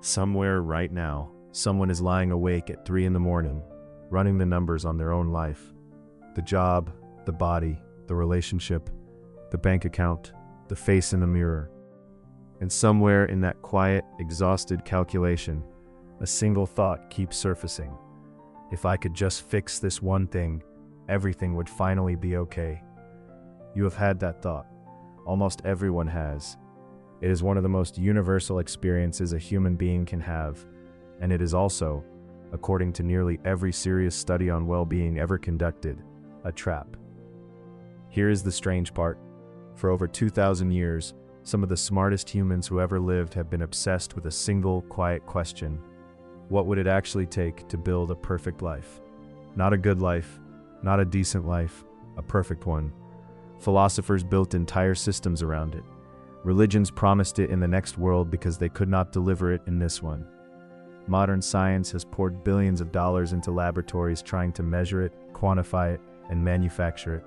Somewhere right now, someone is lying awake at 3 in the morning, running the numbers on their own life. The job, the body, the relationship, the bank account, the face in the mirror. And somewhere in that quiet, exhausted calculation, a single thought keeps surfacing. If I could just fix this one thing, everything would finally be okay. You have had that thought. Almost everyone has. It is one of the most universal experiences a human being can have, and it is also, according to nearly every serious study on well-being ever conducted, a trap. Here is the strange part. For over 2,000 years, some of the smartest humans who ever lived have been obsessed with a single, quiet question. What would it actually take to build a perfect life? Not a good life, not a decent life, a perfect one. Philosophers built entire systems around it. Religions promised it in the next world because they could not deliver it in this one. Modern science has poured billions of dollars into laboratories trying to measure it, quantify it, and manufacture it.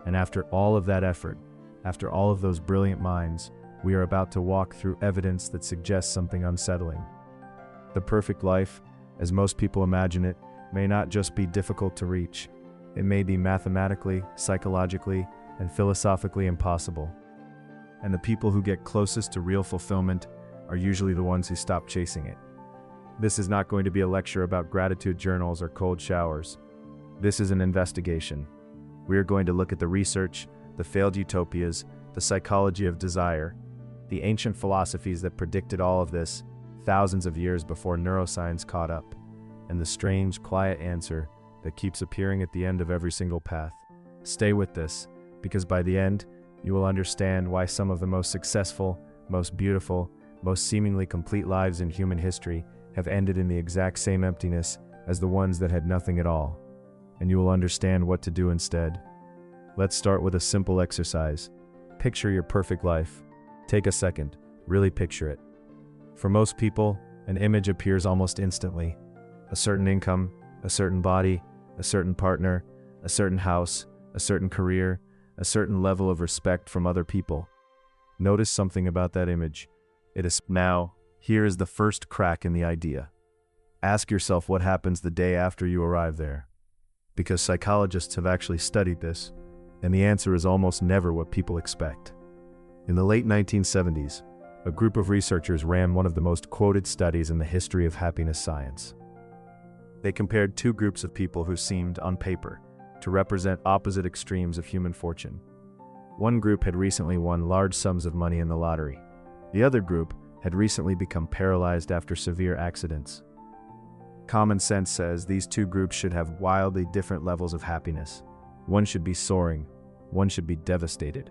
And after all of that effort, after all of those brilliant minds, we are about to walk through evidence that suggests something unsettling. The perfect life, as most people imagine it, may not just be difficult to reach. It may be mathematically, psychologically, and philosophically impossible. And the people who get closest to real fulfillment are usually the ones who stop chasing it. This is not going to be a lecture about gratitude journals or cold showers. This is an investigation. We are going to look at the research, the failed utopias, the psychology of desire, the ancient philosophies that predicted all of this thousands of years before neuroscience caught up, and the strange, quiet answer that keeps appearing at the end of every single path. Stay with this, because by the end, you will understand why some of the most successful, most beautiful, most seemingly complete lives in human history have ended in the exact same emptiness as the ones that had nothing at all. And you will understand what to do instead. Let's start with a simple exercise. Picture your perfect life. Take a second, really picture it. For most people, an image appears almost instantly. A certain income, a certain body, a certain partner, a certain house, a certain career, a certain level of respect from other people. Notice something about that image. It is now, here is the first crack in the idea. Ask yourself what happens the day after you arrive there. Because psychologists have actually studied this, and the answer is almost never what people expect. In the late 1970s, a group of researchers ran one of the most quoted studies in the history of happiness science. They compared two groups of people who seemed, on paper, to represent opposite extremes of human fortune. One group had recently won large sums of money in the lottery. The other group had recently become paralyzed after severe accidents. Common sense says these two groups should have wildly different levels of happiness. One should be soaring, one should be devastated.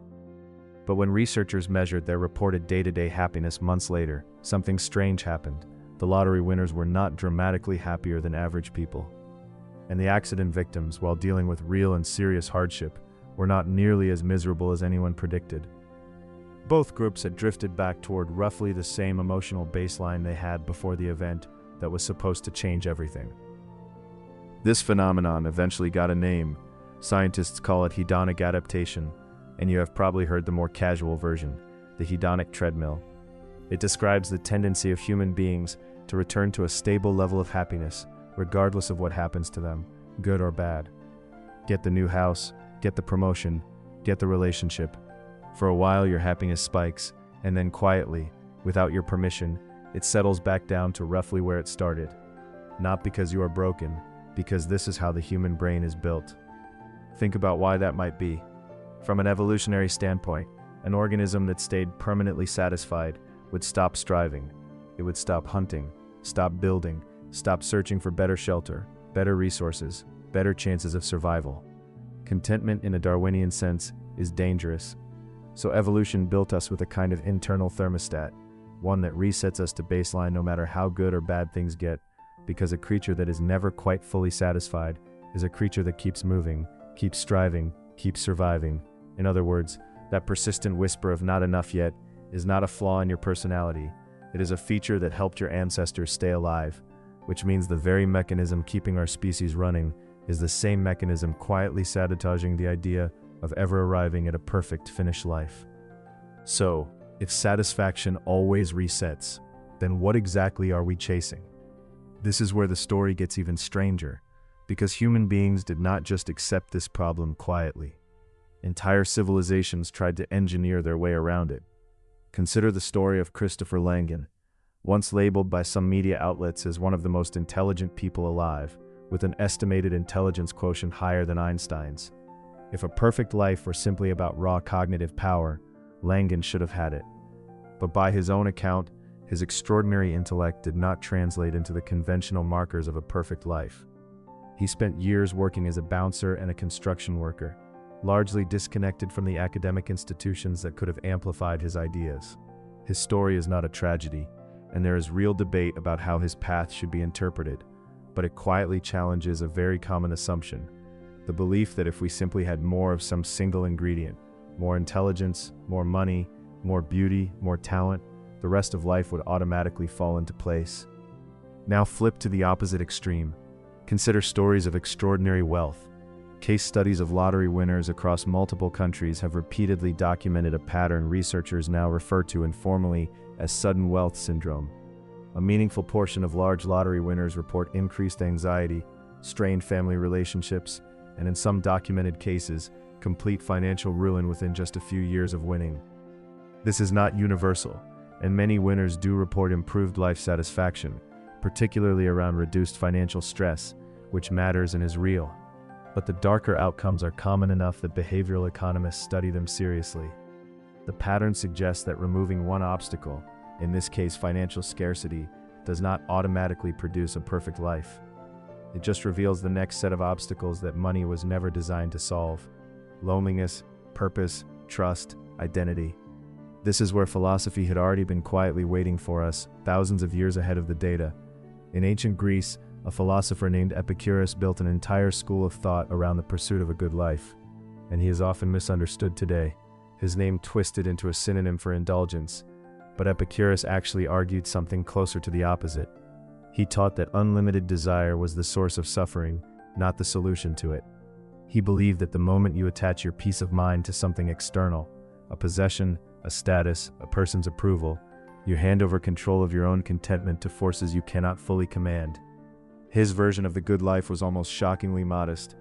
But when researchers measured their reported day-to-day happiness months later, something strange happened. The lottery winners were not dramatically happier than average people. And the accident victims, while dealing with real and serious hardship, were not nearly as miserable as anyone predicted. Both groups had drifted back toward roughly the same emotional baseline they had before the event that was supposed to change everything. This phenomenon eventually got a name. Scientists call it hedonic adaptation, and you have probably heard the more casual version, the hedonic treadmill. It describes the tendency of human beings to return to a stable level of happiness, regardless of what happens to them, good or bad. Get the new house, get the promotion, get the relationship. For a while your happiness spikes, and then quietly, without your permission, it settles back down to roughly where it started. Not because you are broken, because this is how the human brain is built. Think about why that might be. From an evolutionary standpoint, an organism that stayed permanently satisfied would stop striving. It would stop hunting, stop building, stop searching for better shelter, better resources, better chances of survival. Contentment in a Darwinian sense is dangerous. So evolution built us with a kind of internal thermostat, one that resets us to baseline no matter how good or bad things get, because a creature that is never quite fully satisfied is a creature that keeps moving, keeps striving, keeps surviving. In other words, that persistent whisper of not enough yet is not a flaw in your personality. It is a feature that helped your ancestors stay alive, which means the very mechanism keeping our species running is the same mechanism quietly sabotaging the idea of ever arriving at a perfect finished life. So, if satisfaction always resets, then what exactly are we chasing? This is where the story gets even stranger, because human beings did not just accept this problem quietly. Entire civilizations tried to engineer their way around it. Consider the story of Christopher Langan, once labeled by some media outlets as one of the most intelligent people alive, with an estimated intelligence quotient higher than Einstein's. If a perfect life were simply about raw cognitive power, Langan should have had it. But by his own account, his extraordinary intellect did not translate into the conventional markers of a perfect life. He spent years working as a bouncer and a construction worker, largely disconnected from the academic institutions that could have amplified his ideas. His story is not a tragedy, and there is real debate about how his path should be interpreted, but it quietly challenges a very common assumption: the belief that if we simply had more of some single ingredient, more intelligence, more money, more beauty, more talent, the rest of life would automatically fall into place. Now flip to the opposite extreme. Consider stories of extraordinary wealth. Case studies of lottery winners across multiple countries have repeatedly documented a pattern researchers now refer to informally as sudden wealth syndrome. A meaningful portion of large lottery winners report increased anxiety, strained family relationships, and in some documented cases, complete financial ruin within just a few years of winning. This is not universal, and many winners do report improved life satisfaction, particularly around reduced financial stress, which matters and is real. But the darker outcomes are common enough that behavioral economists study them seriously. The pattern suggests that removing one obstacle, in this case financial scarcity, does not automatically produce a perfect life. It just reveals the next set of obstacles that money was never designed to solve: loneliness, purpose, trust, identity. This is where philosophy had already been quietly waiting for us, thousands of years ahead of the data. In ancient Greece, a philosopher named Epicurus built an entire school of thought around the pursuit of a good life, and he is often misunderstood today. His name twisted into a synonym for indulgence, but Epicurus actually argued something closer to the opposite. He taught that unlimited desire was the source of suffering, not the solution to it. He believed that the moment you attach your peace of mind to something external, a possession, a status, a person's approval, you hand over control of your own contentment to forces you cannot fully command. His version of the good life was almost shockingly modest: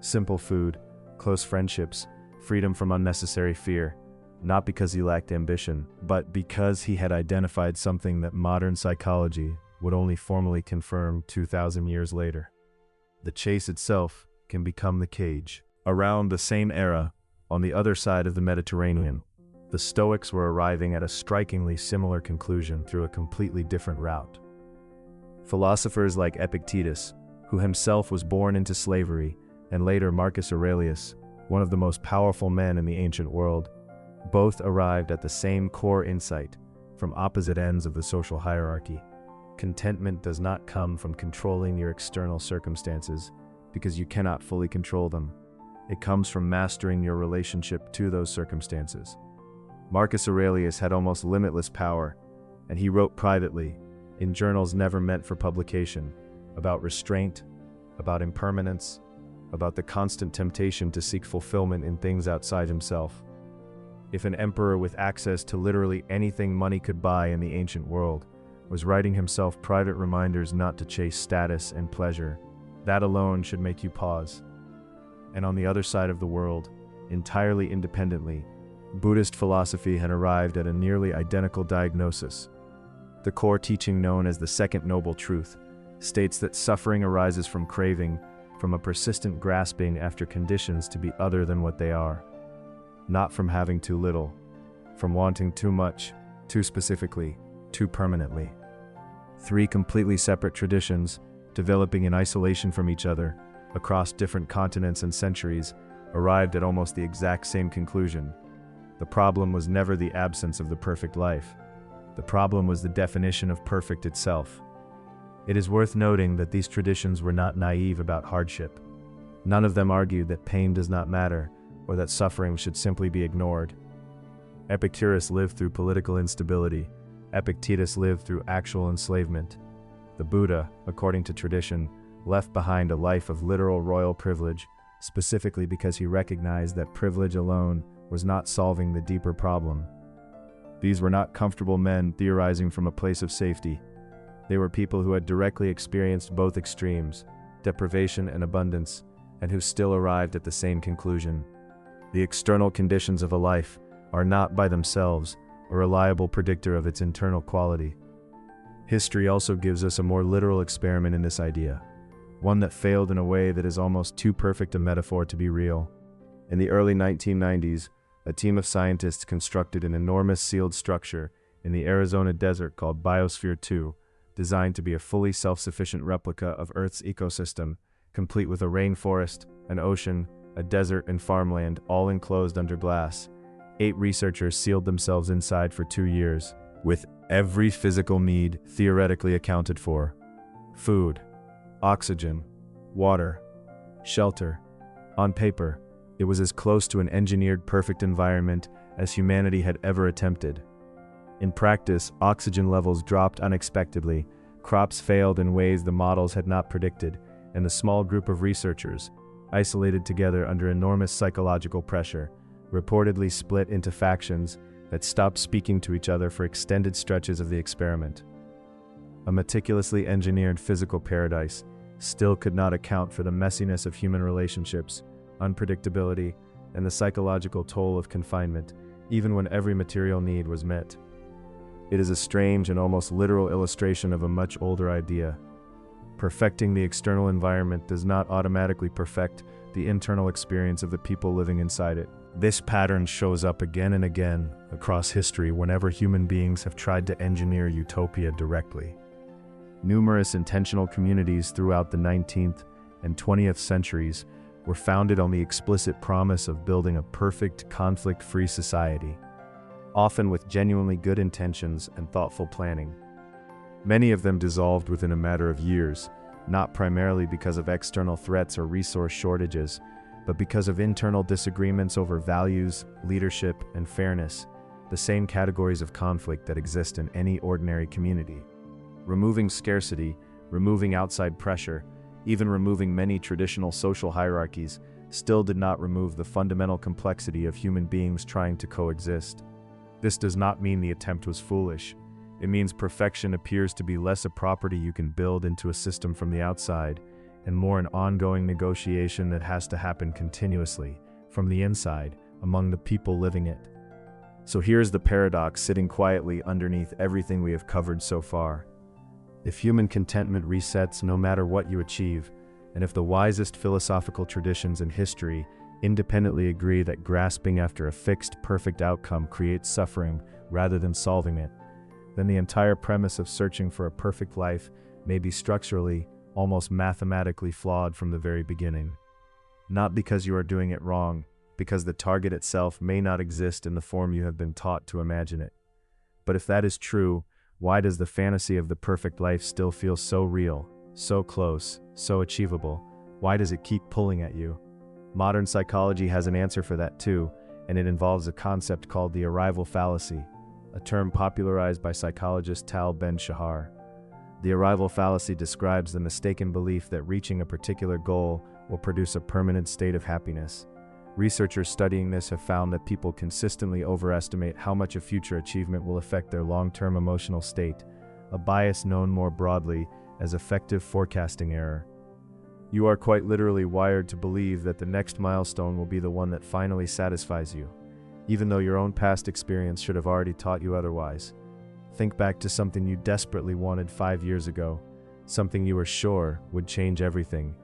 simple food, close friendships, freedom from unnecessary fear, not because he lacked ambition, but because he had identified something that modern psychology would only formally confirm 2,000 years later. The chase itself can become the cage. Around the same era, on the other side of the Mediterranean, the Stoics were arriving at a strikingly similar conclusion through a completely different route. Philosophers like Epicurus, who himself was born into slavery, and later Marcus Aurelius, one of the most powerful men in the ancient world, both arrived at the same core insight from opposite ends of the social hierarchy. Contentment does not come from controlling your external circumstances, because you cannot fully control them. It comes from mastering your relationship to those circumstances. Marcus Aurelius had almost limitless power, and he wrote privately, in journals never meant for publication, about restraint, about impermanence, about the constant temptation to seek fulfillment in things outside himself. If an emperor with access to literally anything money could buy in the ancient world was writing himself private reminders not to chase status and pleasure, that alone should make you pause. And on the other side of the world, entirely independently, Buddhist philosophy had arrived at a nearly identical diagnosis. The core teaching, known as the Second Noble Truth, states that suffering arises from craving, from a persistent grasping after conditions to be other than what they are. Not from having too little, from wanting too much, too specifically, too permanently. Three completely separate traditions, developing in isolation from each other, across different continents and centuries, arrived at almost the exact same conclusion. The problem was never the absence of the perfect life. The problem was the definition of perfect itself. It is worth noting that these traditions were not naive about hardship. None of them argued that pain does not matter, or that suffering should simply be ignored. Epicurus lived through political instability. Epictetus lived through actual enslavement. The Buddha, according to tradition, left behind a life of literal royal privilege, specifically because he recognized that privilege alone was not solving the deeper problem. These were not comfortable men theorizing from a place of safety. They were people who had directly experienced both extremes, deprivation and abundance, and who still arrived at the same conclusion. The external conditions of a life are not by themselves a reliable predictor of its internal quality. History also gives us a more literal experiment in this idea, one that failed in a way that is almost too perfect a metaphor to be real. In the early 1990s, a team of scientists constructed an enormous sealed structure in the Arizona desert called Biosphere 2, designed to be a fully self-sufficient replica of Earth's ecosystem, complete with a rainforest, an ocean, a desert, and farmland, all enclosed under glass. 8 researchers sealed themselves inside for 2 years, with every physical need theoretically accounted for: food, oxygen, water, shelter. On paper, it was as close to an engineered perfect environment as humanity had ever attempted. In practice, oxygen levels dropped unexpectedly, crops failed in ways the models had not predicted, and the small group of researchers, isolated together under enormous psychological pressure, reportedly split into factions that stopped speaking to each other for extended stretches of the experiment. A meticulously engineered physical paradise still could not account for the messiness of human relationships, unpredictability, and the psychological toll of confinement, even when every material need was met. It is a strange and almost literal illustration of a much older idea. Perfecting the external environment does not automatically perfect the internal experience of the people living inside it. This pattern shows up again and again across history whenever human beings have tried to engineer utopia directly. Numerous intentional communities throughout the 19th and 20th centuries were founded on the explicit promise of building a perfect, conflict-free society, often with genuinely good intentions and thoughtful planning. Many of them dissolved within a matter of years, not primarily because of external threats or resource shortages, but because of internal disagreements over values, leadership, and fairness, the same categories of conflict that exist in any ordinary community. Removing scarcity, removing outside pressure, even removing many traditional social hierarchies, still did not remove the fundamental complexity of human beings trying to coexist. This does not mean the attempt was foolish. It means perfection appears to be less a property you can build into a system from the outside, and more an ongoing negotiation that has to happen continuously, from the inside, among the people living it. So here's the paradox sitting quietly underneath everything we have covered so far. If human contentment resets no matter what you achieve, and if the wisest philosophical traditions in history independently agree that grasping after a fixed, perfect outcome creates suffering rather than solving it, then the entire premise of searching for a perfect life may be structurally, almost mathematically flawed from the very beginning. Not because you are doing it wrong, because the target itself may not exist in the form you have been taught to imagine it. But if that is true, why does the fantasy of the perfect life still feel so real, so close, so achievable? Why does it keep pulling at you? Modern psychology has an answer for that too, and it involves a concept called the arrival fallacy, a term popularized by psychologist Tal Ben-Shahar. The arrival fallacy describes the mistaken belief that reaching a particular goal will produce a permanent state of happiness. Researchers studying this have found that people consistently overestimate how much a future achievement will affect their long-term emotional state, a bias known more broadly as effective forecasting error. You are quite literally wired to believe that the next milestone will be the one that finally satisfies you, even though your own past experience should have already taught you otherwise. Think back to something you desperately wanted 5 years ago, something you were sure would change everything.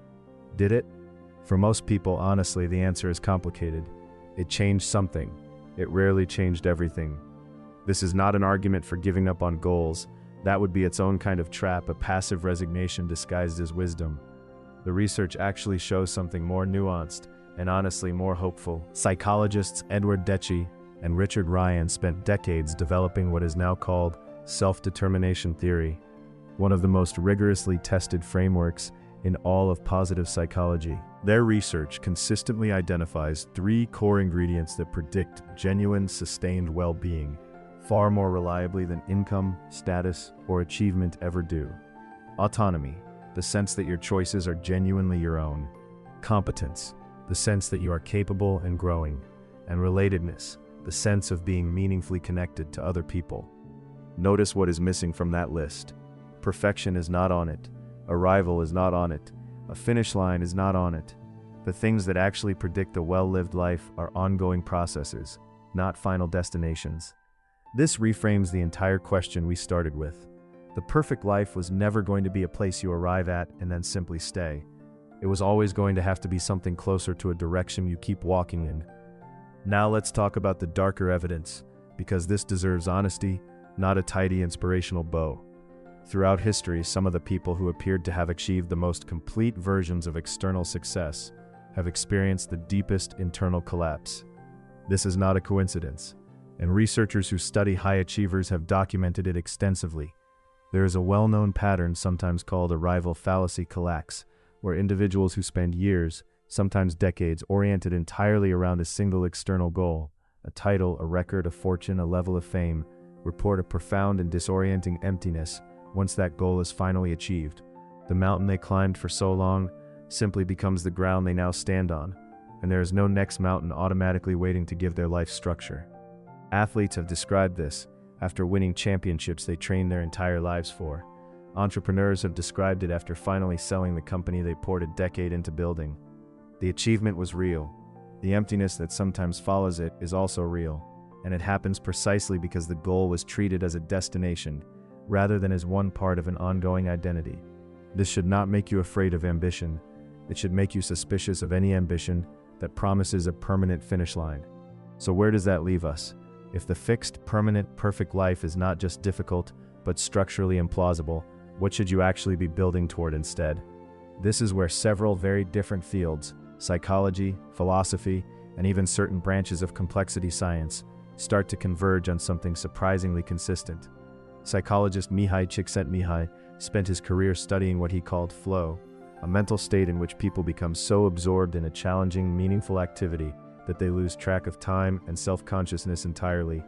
Did it? For most people, honestly, the answer is complicated. It changed something. It rarely changed everything. This is not an argument for giving up on goals. That would be its own kind of trap, a passive resignation disguised as wisdom. The research actually shows something more nuanced and honestly more hopeful. Psychologists Edward Deci and Richard Ryan spent decades developing what is now called self-determination theory, one of the most rigorously tested frameworks in all of positive psychology. Their research consistently identifies 3 core ingredients that predict genuine, sustained well-being, far more reliably than income, status, or achievement ever do. Autonomy, the sense that your choices are genuinely your own. Competence, the sense that you are capable and growing. And relatedness, the sense of being meaningfully connected to other people. Notice what is missing from that list. Perfection is not on it. Arrival is not on it. A finish line is not on it. The things that actually predict a well-lived life are ongoing processes, not final destinations. This reframes the entire question we started with. The perfect life was never going to be a place you arrive at and then simply stay. It was always going to have to be something closer to a direction you keep walking in. Now let's talk about the darker evidence, because this deserves honesty, not a tidy inspirational bow. Throughout history, some of the people who appeared to have achieved the most complete versions of external success have experienced the deepest internal collapse. This is not a coincidence, and researchers who study high achievers have documented it extensively. There is a well-known pattern sometimes called arrival fallacy collapse, where individuals who spend years, sometimes decades, oriented entirely around a single external goal, a title, a record, a fortune, a level of fame, report a profound and disorienting emptiness once that goal is finally achieved. The mountain they climbed for so long simply becomes the ground they now stand on, and there is no next mountain automatically waiting to give their life structure. Athletes have described this after winning championships they trained their entire lives for. Entrepreneurs have described it after finally selling the company they poured a decade into building. The achievement was real. The emptiness that sometimes follows it is also real, and it happens precisely because the goal was treated as a destination rather than as one part of an ongoing identity. This should not make you afraid of ambition. It should make you suspicious of any ambition that promises a permanent finish line. So where does that leave us? If the fixed, permanent, perfect life is not just difficult, but structurally implausible, what should you actually be building toward instead? This is where several very different fields, psychology, philosophy, and even certain branches of complexity science, start to converge on something surprisingly consistent. Psychologist Mihai Csikszentmihalyi spent his career studying what he called flow, a mental state in which people become so absorbed in a challenging, meaningful activity that they lose track of time and self-consciousness entirely.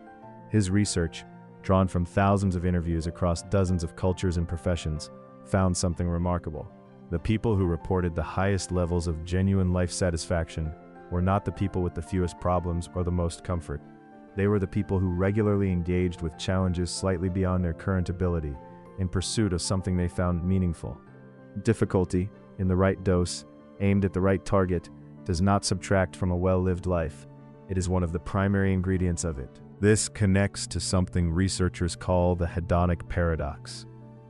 His research, drawn from thousands of interviews across dozens of cultures and professions, found something remarkable. The people who reported the highest levels of genuine life satisfaction were not the people with the fewest problems or the most comfort. They were the people who regularly engaged with challenges slightly beyond their current ability, in pursuit of something they found meaningful. Difficulty, in the right dose, aimed at the right target, does not subtract from a well-lived life. It is one of the primary ingredients of it. This connects to something researchers call the hedonic paradox.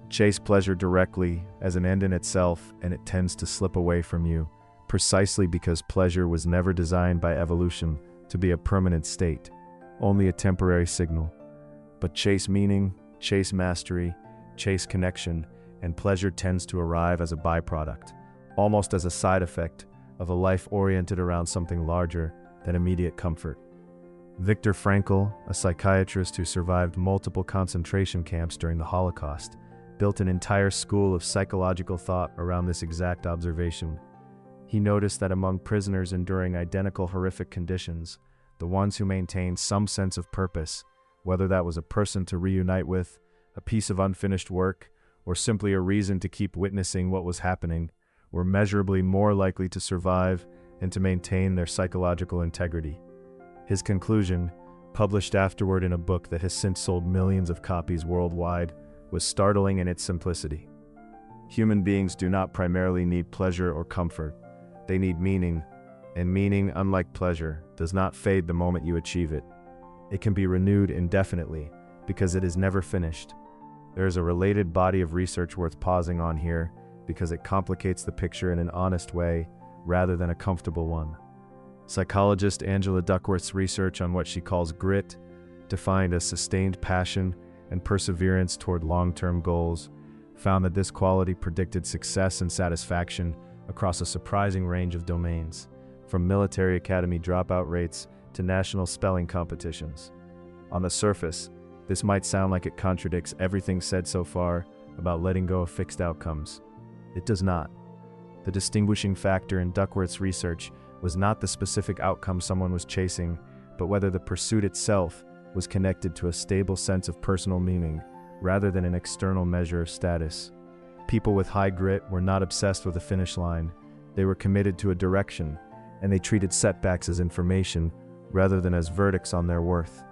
Chase pleasure directly as an end in itself, and it tends to slip away from you, precisely because pleasure was never designed by evolution to be a permanent state, only a temporary signal. But chase meaning, chase mastery, chase connection, and pleasure tends to arrive as a byproduct, almost as a side effect of a life oriented around something larger than immediate comfort. Viktor Frankl, a psychiatrist who survived multiple concentration camps during the Holocaust, built an entire school of psychological thought around this exact observation. He noticed that among prisoners enduring identical horrific conditions, the ones who maintained some sense of purpose, whether that was a person to reunite with, a piece of unfinished work, or simply a reason to keep witnessing what was happening, were measurably more likely to survive and to maintain their psychological integrity. His conclusion, published afterward in a book that has since sold millions of copies worldwide, was startling in its simplicity. Human beings do not primarily need pleasure or comfort. They need meaning, and meaning, unlike pleasure, does not fade the moment you achieve it. It can be renewed indefinitely because it is never finished. There is a related body of research worth pausing on here because it complicates the picture in an honest way rather than a comfortable one. Psychologist Angela Duckworth's research on what she calls grit, defined as sustained passion and perseverance toward long-term goals, found that this quality predicted success and satisfaction across a surprising range of domains, from military academy dropout rates to national spelling competitions. On the surface, this might sound like it contradicts everything said so far about letting go of fixed outcomes. It does not. The distinguishing factor in Duckworth's research was not the specific outcome someone was chasing, but whether the pursuit itself was connected to a stable sense of personal meaning, rather than an external measure of status. People with high grit were not obsessed with a finish line. They were committed to a direction, and they treated setbacks as information rather than as verdicts on their worth.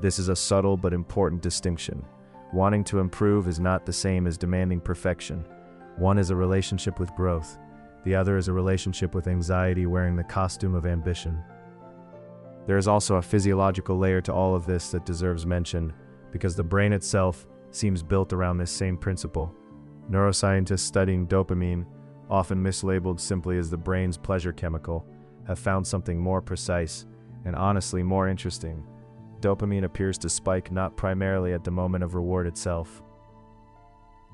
This is a subtle but important distinction. Wanting to improve is not the same as demanding perfection. One is a relationship with growth. The other is a relationship with anxiety wearing the costume of ambition. There is also a physiological layer to all of this that deserves mention, because the brain itself seems built around this same principle. Neuroscientists studying dopamine, often mislabeled simply as the brain's pleasure chemical, have found something more precise and honestly more interesting. Dopamine appears to spike not primarily at the moment of reward itself,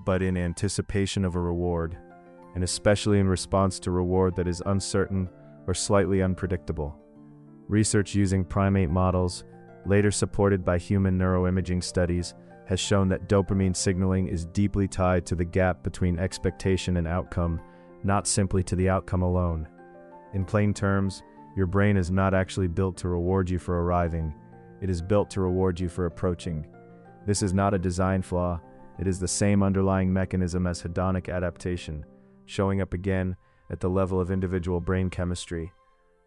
but in anticipation of a reward, and especially in response to reward that is uncertain or slightly unpredictable. Research using primate models, later supported by human neuroimaging studies, has shown that dopamine signaling is deeply tied to the gap between expectation and outcome, not simply to the outcome alone. In plain terms, your brain is not actually built to reward you for arriving. It is built to reward you for approaching. This is not a design flaw. It is the same underlying mechanism as hedonic adaptation, showing up again at the level of individual brain chemistry.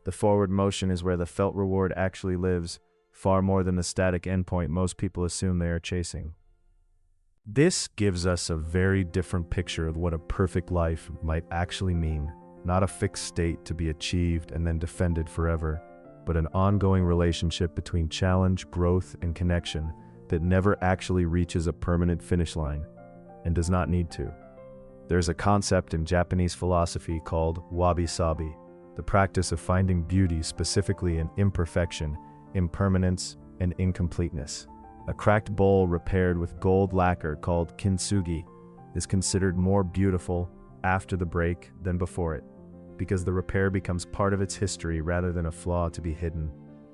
The forward motion is where the felt reward actually lives, far more than the static endpoint most people assume they are chasing. This gives us a very different picture of what a perfect life might actually mean. Not a fixed state to be achieved and then defended forever, but an ongoing relationship between challenge, growth, and connection that never actually reaches a permanent finish line, and does not need to. There's a concept in Japanese philosophy called wabi-sabi, the practice of finding beauty specifically in imperfection, impermanence, and incompleteness. A cracked bowl repaired with gold lacquer called kintsugi is considered more beautiful after the break than before it, because the repair becomes part of its history rather than a flaw to be hidden.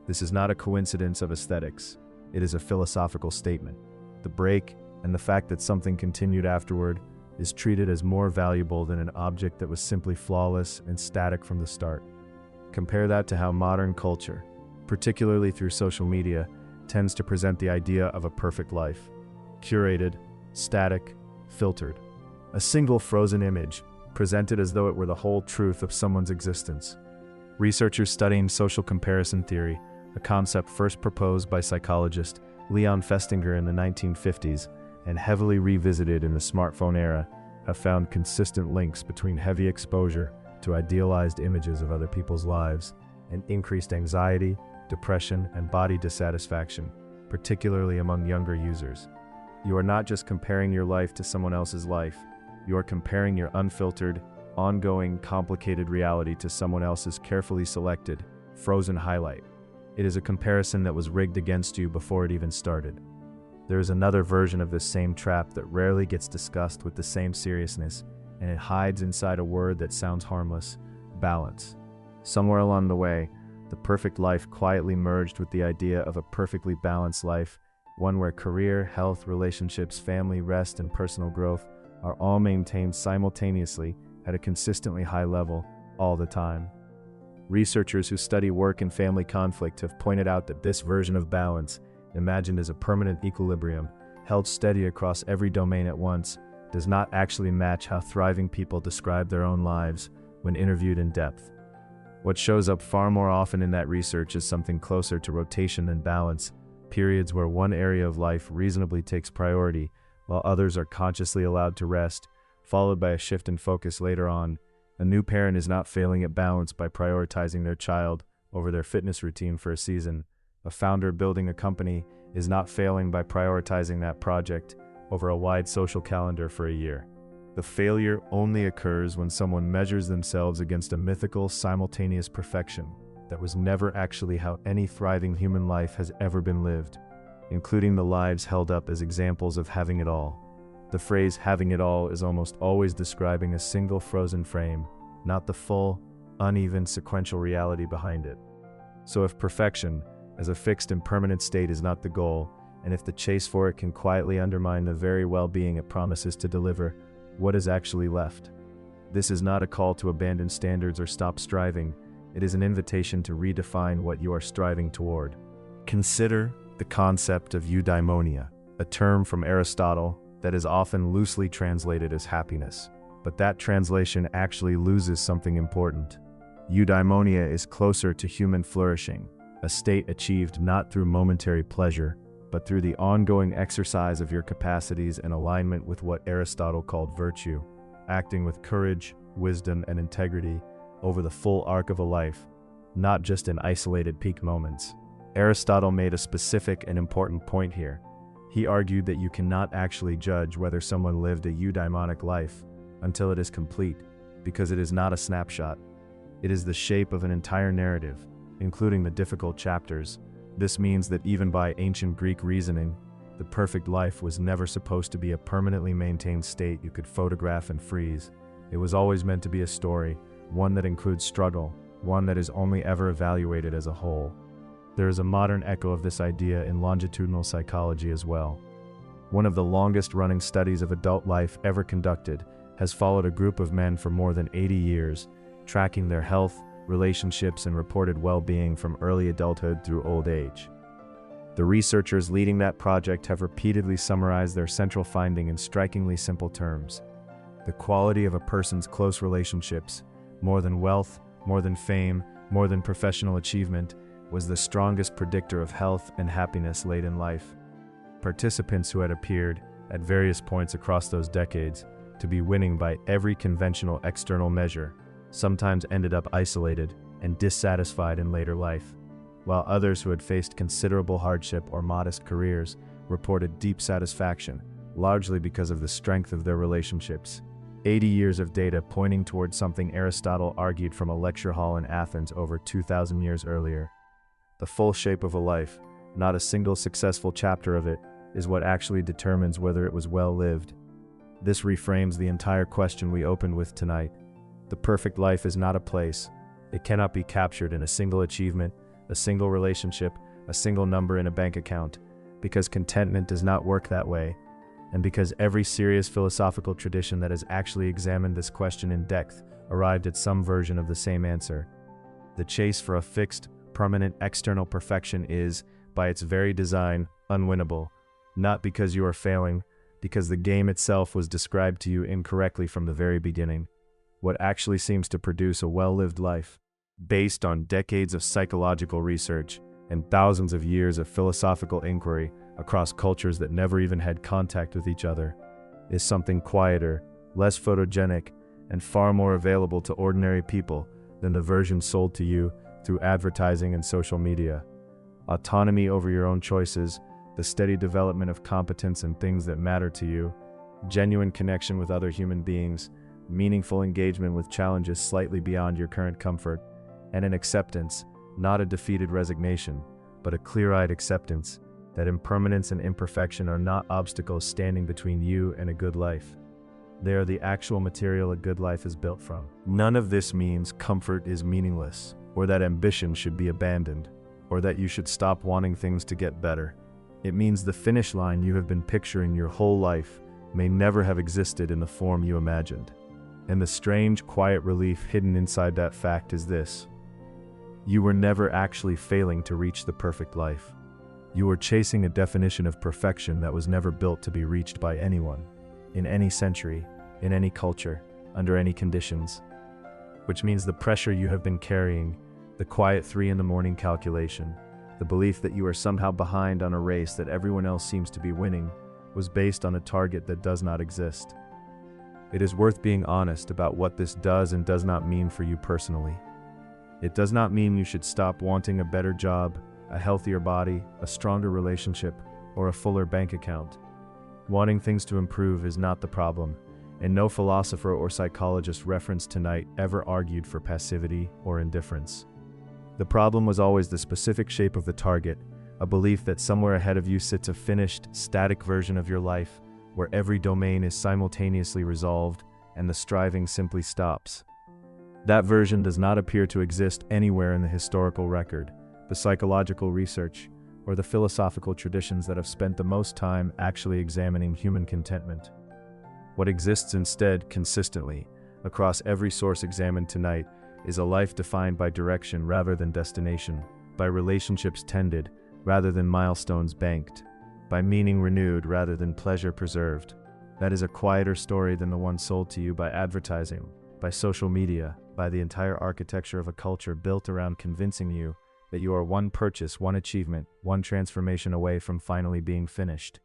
This is not a coincidence of aesthetics. It is a philosophical statement. The break, and the fact that something continued afterward, is treated as more valuable than an object that was simply flawless and static from the start. Compare that to how modern culture, particularly through social media, tends to present the idea of a perfect life. Curated, static, filtered. A single frozen image, presented as though it were the whole truth of someone's existence. Researchers studying social comparison theory, a concept first proposed by psychologist Leon Festinger in the 1950s and heavily revisited in the smartphone era, have found consistent links between heavy exposure to idealized images of other people's lives and increased anxiety, depression, and body dissatisfaction, particularly among younger users. You are not just comparing your life to someone else's life, you are comparing your unfiltered, ongoing, complicated reality to someone else's carefully selected, frozen highlight. It is a comparison that was rigged against you before it even started. There is another version of this same trap that rarely gets discussed with the same seriousness, and it hides inside a word that sounds harmless: balance. Somewhere along the way, the perfect life quietly merged with the idea of a perfectly balanced life, one where career, health, relationships, family, rest, and personal growth are all maintained simultaneously at a consistently high level, all the time. Researchers who study work and family conflict have pointed out that this version of balance, imagined as a permanent equilibrium, held steady across every domain at once, does not actually match how thriving people describe their own lives when interviewed in depth. What shows up far more often in that research is something closer to rotation than balance, periods where one area of life reasonably takes priority, while others are consciously allowed to rest, followed by a shift in focus later on. A new parent is not failing at balance by prioritizing their child over their fitness routine for a season. A founder building a company is not failing by prioritizing that project over a wide social calendar for a year. The failure only occurs when someone measures themselves against a mythical, simultaneous perfection that was never actually how any thriving human life has ever been lived, including the lives held up as examples of having it all. The phrase having it all is almost always describing a single frozen frame, not the full, uneven, sequential reality behind it. So if perfection, as a fixed and permanent state, is not the goal, and if the chase for it can quietly undermine the very well-being it promises to deliver, what is actually left? This is not a call to abandon standards or stop striving. It is an invitation to redefine what you are striving toward. Consider the concept of eudaimonia, a term from Aristotle that is often loosely translated as happiness, but that translation actually loses something important. Eudaimonia is closer to human flourishing, a state achieved not through momentary pleasure, but through the ongoing exercise of your capacities and alignment with what Aristotle called virtue, acting with courage, wisdom, and integrity over the full arc of a life, not just in isolated peak moments. Aristotle made a specific and important point here. He argued that you cannot actually judge whether someone lived a eudaimonic life until it is complete, because it is not a snapshot. It is the shape of an entire narrative, including the difficult chapters. This means that even by ancient Greek reasoning, the perfect life was never supposed to be a permanently maintained state you could photograph and freeze. It was always meant to be a story, one that includes struggle, one that is only ever evaluated as a whole. There is a modern echo of this idea in longitudinal psychology as well. One of the longest-running studies of adult life ever conducted has followed a group of men for more than 80 years, tracking their health, relationships, and reported well-being from early adulthood through old age. The researchers leading that project have repeatedly summarized their central finding in strikingly simple terms. The quality of a person's close relationships, more than wealth, more than fame, more than professional achievement, was the strongest predictor of health and happiness late in life. Participants who had appeared, at various points across those decades, to be winning by every conventional external measure, sometimes ended up isolated and dissatisfied in later life, while others who had faced considerable hardship or modest careers reported deep satisfaction, largely because of the strength of their relationships. 80 years of data pointing towards something Aristotle argued from a lecture hall in Athens over 2,000 years earlier. The full shape of a life, not a single successful chapter of it, is what actually determines whether it was well lived. This reframes the entire question we opened with tonight. The perfect life is not a place. It cannot be captured in a single achievement, a single relationship, a single number in a bank account, because contentment does not work that way, and because every serious philosophical tradition that has actually examined this question in depth arrived at some version of the same answer. The chase for a fixed, permanent external perfection is, by its very design, unwinnable, not because you are failing, because the game itself was described to you incorrectly from the very beginning. What actually seems to produce a well-lived life, based on decades of psychological research and thousands of years of philosophical inquiry across cultures that never even had contact with each other, is something quieter, less photogenic, and far more available to ordinary people than the version sold to you through advertising and social media. Autonomy over your own choices, the steady development of competence in things that matter to you, genuine connection with other human beings, meaningful engagement with challenges slightly beyond your current comfort, and an acceptance, not a defeated resignation, but a clear-eyed acceptance that impermanence and imperfection are not obstacles standing between you and a good life. They are the actual material a good life is built from. None of this means comfort is meaningless, or that ambition should be abandoned, or that you should stop wanting things to get better. It means the finish line you have been picturing your whole life may never have existed in the form you imagined. And the strange, quiet relief hidden inside that fact is this: you were never actually failing to reach the perfect life. You were chasing a definition of perfection that was never built to be reached by anyone, in any century, in any culture, under any conditions. Which means the pressure you have been carrying, the quiet 3 a.m. calculation, the belief that you are somehow behind on a race that everyone else seems to be winning, was based on a target that does not exist. It is worth being honest about what this does and does not mean for you personally. It does not mean you should stop wanting a better job, a healthier body, a stronger relationship, or a fuller bank account. Wanting things to improve is not the problem, and no philosopher or psychologist referenced tonight ever argued for passivity or indifference. The problem was always the specific shape of the target, a belief that somewhere ahead of you sits a finished, static version of your life, where every domain is simultaneously resolved and the striving simply stops. That version does not appear to exist anywhere in the historical record, the psychological research, or the philosophical traditions that have spent the most time actually examining human contentment. What exists instead, consistently, across every source examined tonight, is a life defined by direction rather than destination, by relationships tended rather than milestones banked, by meaning renewed rather than pleasure preserved. That is a quieter story than the one sold to you by advertising, by social media, by the entire architecture of a culture built around convincing you that you are one purchase, one achievement, one transformation away from finally being finished.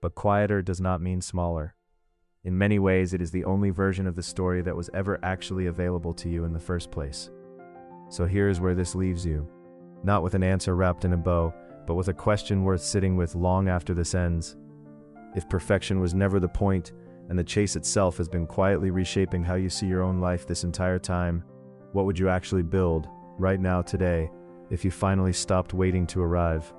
But quieter does not mean smaller. In many ways, it is the only version of the story that was ever actually available to you in the first place. So here is where this leaves you. Not with an answer wrapped in a bow, but with a question worth sitting with long after this ends. If perfection was never the point, and the chase itself has been quietly reshaping how you see your own life this entire time, what would you actually build, right now, today, if you finally stopped waiting to arrive?